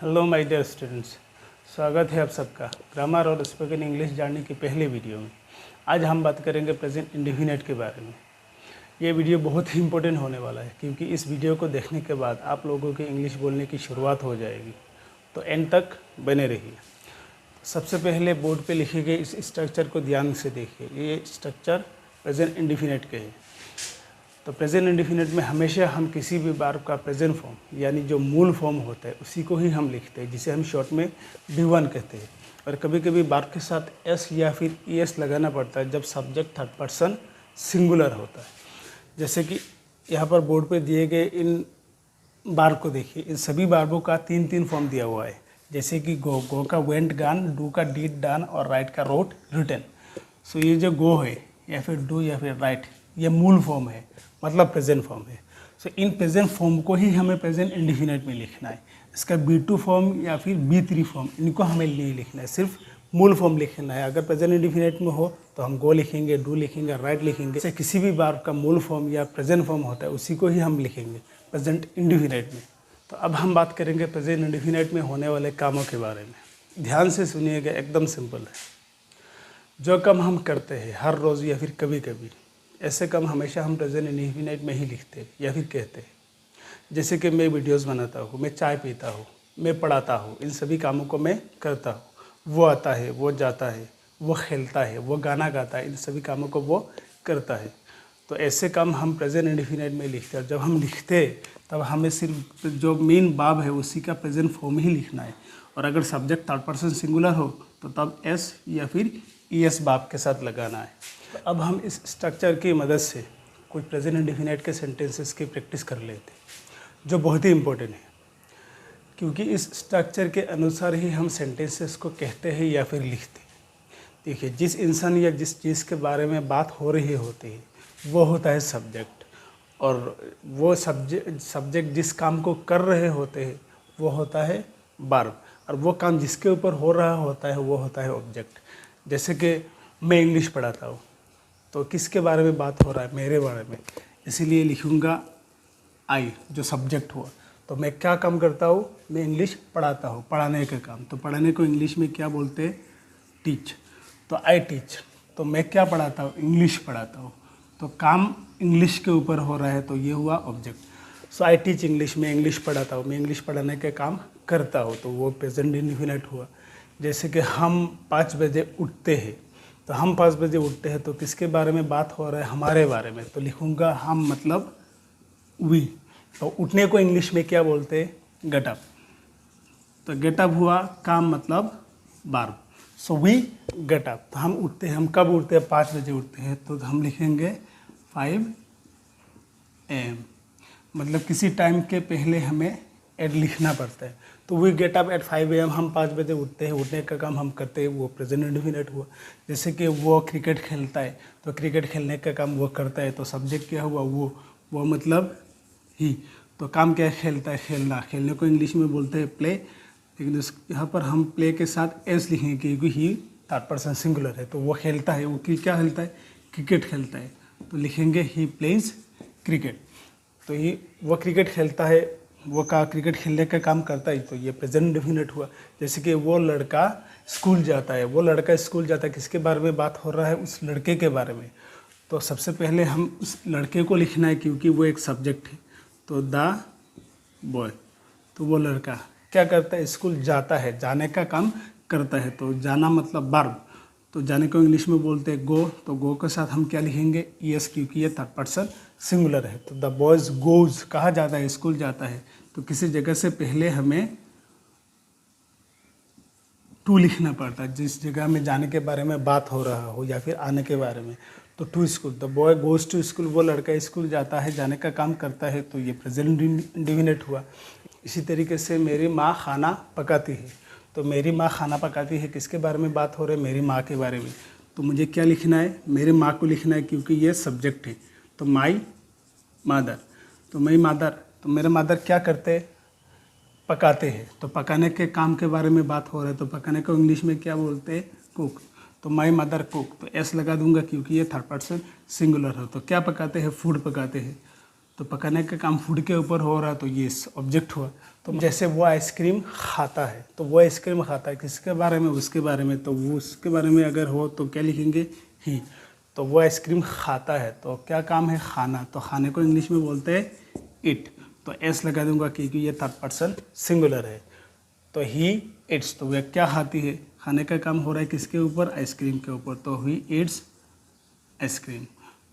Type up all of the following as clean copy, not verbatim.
Hello my dear students, स्वागत है आप सबका ग्रामर और स्पोकन इंग्लिश जानने की पहले वीडियो में। आज हम बात करेंगे प्रेजेंट इंडेफिनिट के बारे में। ये वीडियो बहुत ही इंपॉर्टेंट होने वाला है क्योंकि इस वीडियो को देखने के बाद आप लोगों की इंग्लिश बोलने की शुरुआत हो जाएगी, तो एंड तक बने रहिए। सबसे पहले बोर्ड पे लिखे गए इस स्ट्रक्चर को ध्यान से देखिए। ये स्ट्रक्चर प्रेजेंट इंडेफिनिट के है। तो प्रेजेंट इंडेफिनिट में हमेशा हम किसी भी वर्ब का प्रेजेंट फॉर्म यानी जो मूल फॉर्म होता है उसी को ही हम लिखते हैं, जिसे हम शॉर्ट में V1 कहते हैं। और कभी कभी वर्ब के साथ एस या फिर ES लगाना पड़ता है जब सब्जेक्ट थर्ड पर्सन सिंगुलर होता है। जैसे कि यहाँ पर बोर्ड पे दिए गए इन वर्ब को देखिए। इन सभी वर्बों का तीन फॉर्म दिया हुआ है, जैसे कि गो का वेंट गन, डू का डिड डन और राइट का रोट रिटन। सो ये जो गो है या फिर डू या फिर राइट, ये मूल फॉर्म है, मतलब प्रेजेंट फॉर्म है। सो इन प्रेजेंट फॉर्म को ही हमें प्रेजेंट इंडेफिनिट में लिखना है। इसका B2 फॉर्म या फिर B3 फॉर्म इनको हमें नहीं लिखना है, सिर्फ मूल फॉर्म लिखना है। अगर प्रेजेंट इंडेफिनिट में हो तो हम गो लिखेंगे, डू लिखेंगे, राइट लिखेंगे। जैसे किसी भी वर्ब का मूल फॉर्म या प्रेजेंट फॉर्म होता है उसी को ही हम लिखेंगे प्रेजेंट इंडेफिनिट में। तो अब हम बात करेंगे प्रेजेंट इंडेफिनिट में होने वाले कामों के बारे में। ध्यान से सुनिएगा, एकदम सिंपल है। जो काम हम करते हैं हर रोज़ या फिर कभी कभी, ऐसे काम हमेशा हम प्रेजेंट इंडेफिनिट में ही लिखते हैं या फिर कहते हैं। जैसे कि मैं वीडियोस बनाता हूँ, मैं चाय पीता हूँ, मैं पढ़ाता हूँ, इन सभी कामों को मैं करता हूँ। वो आता है, वो जाता है, वो खेलता है, वो गाना गाता है, इन सभी कामों को वो करता है। तो ऐसे काम हम प्रेजेंट इंडेफिनिट में लिखते हैं। जब हम लिखते हैं तब हमें सिर्फ जो मेन वर्ब है उसी का प्रेजेंट फॉर्म ही लिखना है। और अगर सब्जेक्ट थर्ड पर्सन सिंगुलर हो तो तब एस या फिर ES वर्ब के साथ लगाना है। तो अब हम इस स्ट्रक्चर की मदद से कुछ प्रेजेंट इंडेफिनिट के सेंटेंसेस की प्रैक्टिस कर लेते हैं, जो बहुत ही इम्पोर्टेंट है क्योंकि इस स्ट्रक्चर के अनुसार ही हम सेंटेंसेस को कहते हैं या फिर लिखते हैं। देखिए, जिस इंसान या जिस चीज़ के बारे में बात हो रही होती है वो होता है सब्जेक्ट, और वो सब्जेक्ट जिस काम को कर रहे होते हैं वो होता है वर्ब, और वो काम जिसके ऊपर हो रहा होता है वो होता है ऑब्जेक्ट। जैसे कि मैं इंग्लिश पढ़ाता हूँ, तो किसके बारे में बात हो रहा है? मेरे बारे में। इसीलिए लिखूँगा आई, जो सब्जेक्ट हुआ। तो मैं क्या काम करता हूँ? मैं इंग्लिश पढ़ाता हूँ, पढ़ाने का काम। तो पढ़ाने को इंग्लिश में क्या बोलते हैं? टीच। तो आई टीच। तो मैं क्या पढ़ाता हूँ? इंग्लिश पढ़ाता हूँ। तो काम इंग्लिश के ऊपर हो रहा है, तो ये हुआ object. So I teach English, मैं इंग्लिश पढ़ाता हूँ, मैं इंग्लिश पढ़ाने के काम करता हूँ, तो वो प्रेजेंट इंडेफिनिट हुआ। जैसे कि हम 5 बजे उठते हैं, तो हम 5 बजे उठते हैं, तो किसके बारे में बात हो रहा है? हमारे बारे में। तो लिखूँगा हम, मतलब वी। तो उठने को इंग्लिश में क्या बोलते हैं? Get up. तो गेट अप हुआ काम, मतलब verb. So we get up. तो हम उठते हैं, हम कब उठते हैं? 5 बजे उठते हैं, तो हम लिखेंगे 5 AM। मतलब किसी टाइम के पहले हमें एड लिखना पड़ता है। तो we get up at 5 AM, हम 5 बजे उठते हैं, उठने का काम हम करते हैं, वो प्रेजेंट इंडेफिनिट हुआ। जैसे कि वो क्रिकेट खेलता है, तो क्रिकेट खेलने का काम वो करता है, तो सब्जेक्ट क्या हुआ? वो मतलब ही। तो काम क्या है? खेलता है, खेलना। खेलने को इंग्लिश में बोलते हैं प्ले, लेकिन यहाँ पर हम प्ले के साथ एस लिखेंगे क्योंकि ही थर्ड पर्सन सिंगुलर है। तो वो खेलता है, वो क्या खेलता है? क्रिकेट खेलता है। तो लिखेंगे ही प्लेज क्रिकेट। तो ये वो क्रिकेट खेलता है, वो क्रिकेट खेलने का काम करता है, तो ये प्रेजेंट इंडेफिनिट हुआ। जैसे कि वो लड़का स्कूल जाता है, वो लड़का स्कूल जाता है, किसके बारे में बात हो रहा है? उस लड़के के बारे में। तो सबसे पहले हम उस लड़के को लिखना है क्योंकि वो एक सब्जेक्ट है। तो द बॉय, तो वो लड़का क्या करता है? स्कूल जाता है, जाने का काम करता है। तो जाना मतलब वर्ब। तो जाने को इंग्लिश में बोलते हैं गो। तो गो के साथ हम क्या लिखेंगे? ES, क्योंकि ये थर्ड पर्सन सिंगुलर है। तो द बॉयज़ गोज, कहाँ जाता है? स्कूल जाता है। तो किसी जगह से पहले हमें टू लिखना पड़ता है, जिस जगह में जाने के बारे में बात हो रहा हो या फिर आने के बारे में। तो to school, the boy goes to school, वो लड़का स्कूल जाता है, जाने का काम करता है, तो ये प्रेजेंट इंडेफिनिट हुआ। इसी तरीके से मेरी माँ खाना पकाती है। तो मेरी माँ खाना पकाती है, किसके बारे में बात हो रही है? मेरी माँ के बारे में। तो मुझे क्या लिखना है? मेरी माँ को लिखना है क्योंकि ये सब्जेक्ट है। तो माई मदर। तो माई मदर, तो मेरे मदर क्या करते हैं? पकाते हैं। तो पकाने के काम के बारे में बात हो रहा है, तो पकाने को इंग्लिश में क्या बोलते हैं? कुक। तो माई मदर कुक। तो एस लगा दूंगा क्योंकि ये थर्ड पर्सन सिंगुलर है। तो क्या पकाते हैं? फूड पकाते हैं। तो पकाने का काम फूड के ऊपर हो रहा है, तो ये ऑब्जेक्ट हुआ। तो जैसे वो आइसक्रीम खाता है, तो वो आइसक्रीम खाता है किसके बारे में, उसके बारे में। तो वो उसके बारे में अगर हो तो क्या लिखेंगे, ही। तो वो आइसक्रीम खाता है, तो क्या काम है, खाना। तो खाने को इंग्लिश में बोलते हैं इट। तो एस लगा दूंगा क्योंकि ये थर्ड पर्सन सिंगुलर है। तो ही इट्स, तो वह क्या खाती है, खाने का काम हो रहा है किसके ऊपर, आइसक्रीम के ऊपर। तो ही इट्स आइसक्रीम,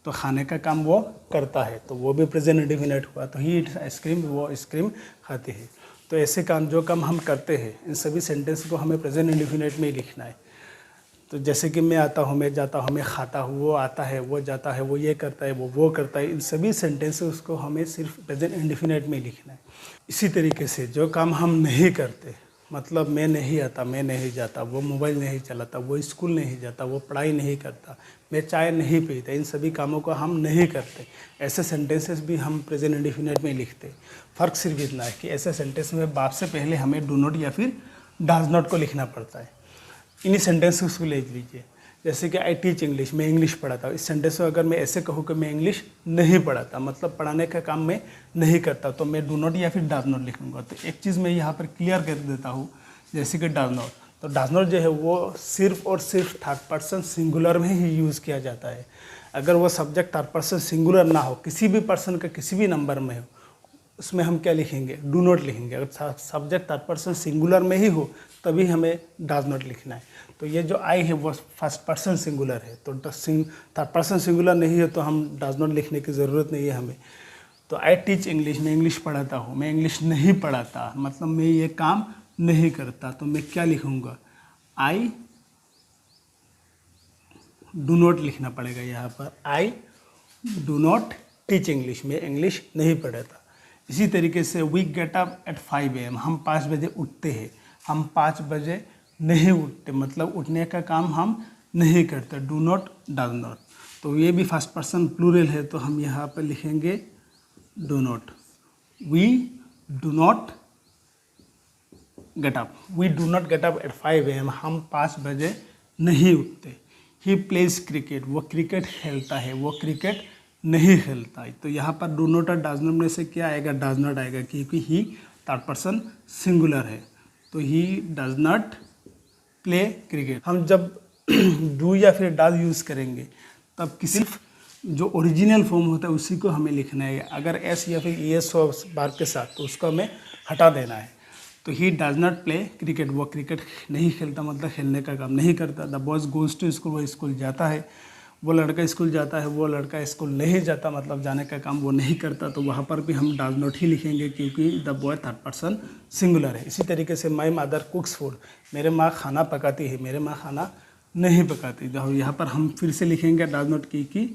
तो खाने का काम वो करता है, तो वो भी प्रेजेंट इंडेफिनिट हुआ। तो ही इट्स आइसक्रीम, वो आइसक्रीम खाती है। तो ऐसे काम जो काम हम करते हैं, इन सभी सेंटेंस को हमें प्रेजेंट इंडेफिनिट में ही लिखना है। तो जैसे कि मैं आता हूँ, मैं जाता हूँ, मैं खाता हूँ, वो आता है, वो जाता है, वो ये करता है, वो करता है, इन सभी सेंटेंसेस को हमें सिर्फ प्रेजेंट इंडेफिनिट में लिखना है। इसी तरीके से जो काम हम नहीं करते, मतलब मैं नहीं आता, मैं नहीं जाता, वो मोबाइल नहीं चलाता, वो स्कूल नहीं जाता, वो पढ़ाई नहीं करता, मैं चाय नहीं पीता, इन सभी कामों को हम नहीं करते, ऐसे सेंटेंसेस भी हम प्रेजेंट इंडेफिनिट में लिखते। फ़र्क सिर्फ इतना है कि ऐसे सेंटेंस में बाप से पहले हमें डू नॉट या फिर डज नॉट को लिखना पड़ता है। इन्हीं सेंटेंसेस को ले लीजिए, जैसे कि आई टीच इंग्लिश, मैं इंग्लिश पढ़ाता हूँ। इस सेंटेंस को अगर मैं ऐसे कहूँ कि मैं इंग्लिश नहीं पढ़ाता, मतलब पढ़ाने का काम मैं नहीं करता, तो मैं डू नॉट या फिर डज नॉट लिखूँगा। तो एक चीज़ मैं यहाँ पर क्लियर कर देता हूँ, जैसे कि डज नॉट, तो डज नॉट जो है वो सिर्फ और सिर्फ थर्ड पर्सन सिंगुलर में ही यूज़ किया जाता है। अगर वो सब्जेक्ट थर्ड पर्सन सिंगुलर ना हो, किसी भी पर्सन का किसी भी नंबर में हो, उसमें हम क्या लिखेंगे, डू नॉट लिखेंगे। अगर सब्जेक्ट थर्ड पर्सन सिंगुलर में ही हो तभी हमें डज नॉट लिखना है। तो ये जो आई है वो फर्स्ट पर्सन सिंगुलर है, तो थर्ड पर्सन सिंगुलर नहीं है तो हम डज नॉट लिखने की ज़रूरत नहीं है हमें। तो आई टीच इंग्लिश, मैं इंग्लिश पढ़ाता हूँ, मैं इंग्लिश नहीं पढ़ाता, मतलब मैं ये काम नहीं करता, तो मैं क्या लिखूँगा, आई डू नॉट लिखना पड़ेगा यहाँ पर। I do not teach English, मैं इंग्लिश नहीं पढ़ाता। इसी तरीके से we get up at 5 AM, हम 5 बजे उठते हैं, हम 5 बजे नहीं उठते, मतलब उठने का काम हम नहीं करते, डू नॉट डज नॉट। तो ये भी फर्स्ट पर्सन प्लूरल है, तो हम यहाँ पर लिखेंगे do not. We do not get up, we do not get up at 5 AM, हम 5 बजे नहीं उठते। ही प्लेज क्रिकेट, वो क्रिकेट खेलता है, वो क्रिकेट नहीं खेलता है। तो यहाँ पर डू नॉट और डज नॉट में से क्या आएगा, डज नॉट आएगा, क्योंकि ही थर्ड पर्सन सिंगुलर है। तो he does not play cricket. हम जब डू या फिर डज यूज़ करेंगे तब सिर्फ जो ओरिजिनल फॉर्म होता है उसी को हमें लिखना है। अगर एस या फिर एस हो बार के साथ तो उसको हमें हटा देना है। तो he does not play cricket, वो क्रिकेट नहीं खेलता, मतलब खेलने का काम नहीं करता। The boys goes to school, वो स्कूल जाता है। वो लड़का स्कूल जाता है, वो लड़का स्कूल नहीं जाता, मतलब जाने का काम वो नहीं करता। तो वहाँ पर भी हम डज नॉट ही लिखेंगे क्योंकि the boy third person singular है। इसी तरीके से माई मदर कुक्स फूड, मेरे माँ खाना पकाती है, मेरे माँ खाना नहीं पकाती। तो यहाँ पर हम फिर से लिखेंगे डज नॉट क्योंकि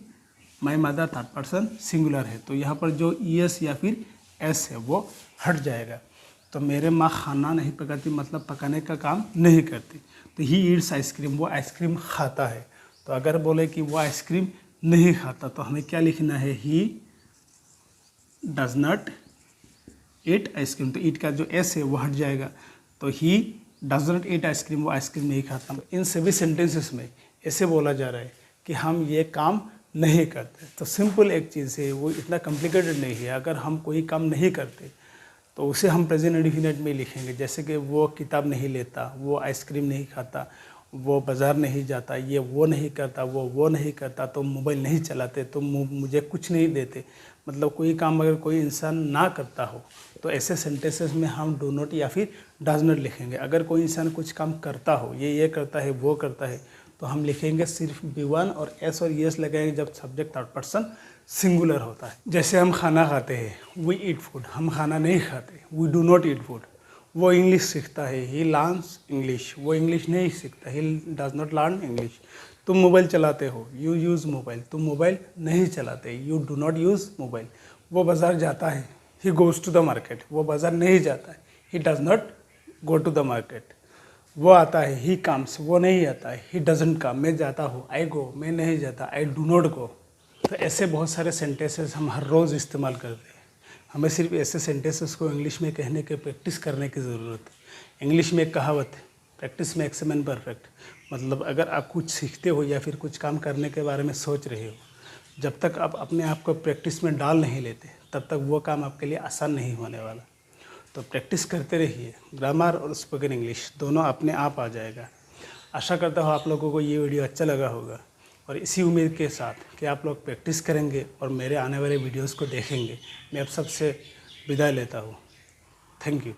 my mother third person singular है। तो यहाँ पर जो एस या फिर एस है वो हट जाएगा। तो मेरे माँ खाना नहीं पकाती, मतलब पकाने का काम नहीं करती। तो ही ईट्स आइसक्रीम, वो आइसक्रीम खाता है। तो अगर बोले कि वो आइसक्रीम नहीं खाता तो हमें क्या लिखना है, he does not eat ice cream. तो ईट का जो एस है वो हट जाएगा। तो he does not eat ice cream, वो आइसक्रीम नहीं खाता। इन सभी सेंटेंसेस में ऐसे बोला जा रहा है कि हम ये काम नहीं करते। तो सिंपल एक चीज़ है, वो इतना कॉम्प्लिकेटेड नहीं है। अगर हम कोई काम नहीं करते तो उसे हम प्रेजेंट इंडेफिनिट में लिखेंगे। जैसे कि वो किताब नहीं लेता, वो आइसक्रीम नहीं खाता, वो बाज़ार नहीं जाता, ये वो नहीं करता, वो नहीं करता, तो मोबाइल नहीं चलाते, तो मुझे कुछ नहीं देते। मतलब कोई काम अगर कोई इंसान ना करता हो तो ऐसे सेंटेंसेस में हम डू नॉट या फिर डज नॉट लिखेंगे। अगर कोई इंसान कुछ काम करता हो, ये करता है, वो करता है, तो हम लिखेंगे सिर्फ B1 और S और ES लगाएंगे जब सब्जेक्ट थर्ड पर्सन सिंगुलर होता है। जैसे हम खाना खाते हैं, वी ईट फूड, हम खाना नहीं खाते, we do not eat food. वो इंग्लिश सीखता है, ही लर्न्स इंग्लिश, वो इंग्लिश नहीं सीखता, he does not learn English. तुम मोबाइल चलाते हो, यू यूज़ मोबाइल, तुम मोबाइल नहीं चलाते, you do not use mobile. वो बाज़ार जाता है, he goes to the market, वो बाज़ार नहीं जाता है, he does not go to the market. वो आता है, ही कम्स, वो नहीं आता है, ही डजंट कम, मैं जाता हूँ, आई गो, मैं नहीं जाता, आई डू नॉट गो। तो ऐसे बहुत सारे सेंटेंसेस हम हर रोज़ इस्तेमाल करते हैं। हमें सिर्फ ऐसे सेंटेंसेस को इंग्लिश में कहने के प्रैक्टिस करने की ज़रूरत है। इंग्लिश में एक कहावत है, practice makes a man perfect. मतलब अगर आप कुछ सीखते हो या फिर कुछ काम करने के बारे में सोच रहे हो, जब तक आप अपने आप को प्रैक्टिस में डाल नहीं लेते तब तक वो काम आपके लिए आसान नहीं होने वाला। तो प्रैक्टिस करते रहिए, ग्रामर और स्पोकन इंग्लिश दोनों अपने आप आ जाएगा। आशा करता हूँ आप लोगों को ये वीडियो अच्छा लगा होगा, और इसी उम्मीद के साथ कि आप लोग प्रैक्टिस करेंगे और मेरे आने वाले वीडियोस को देखेंगे, मैं आप सबसे विदाई लेता हूँ। Thank you.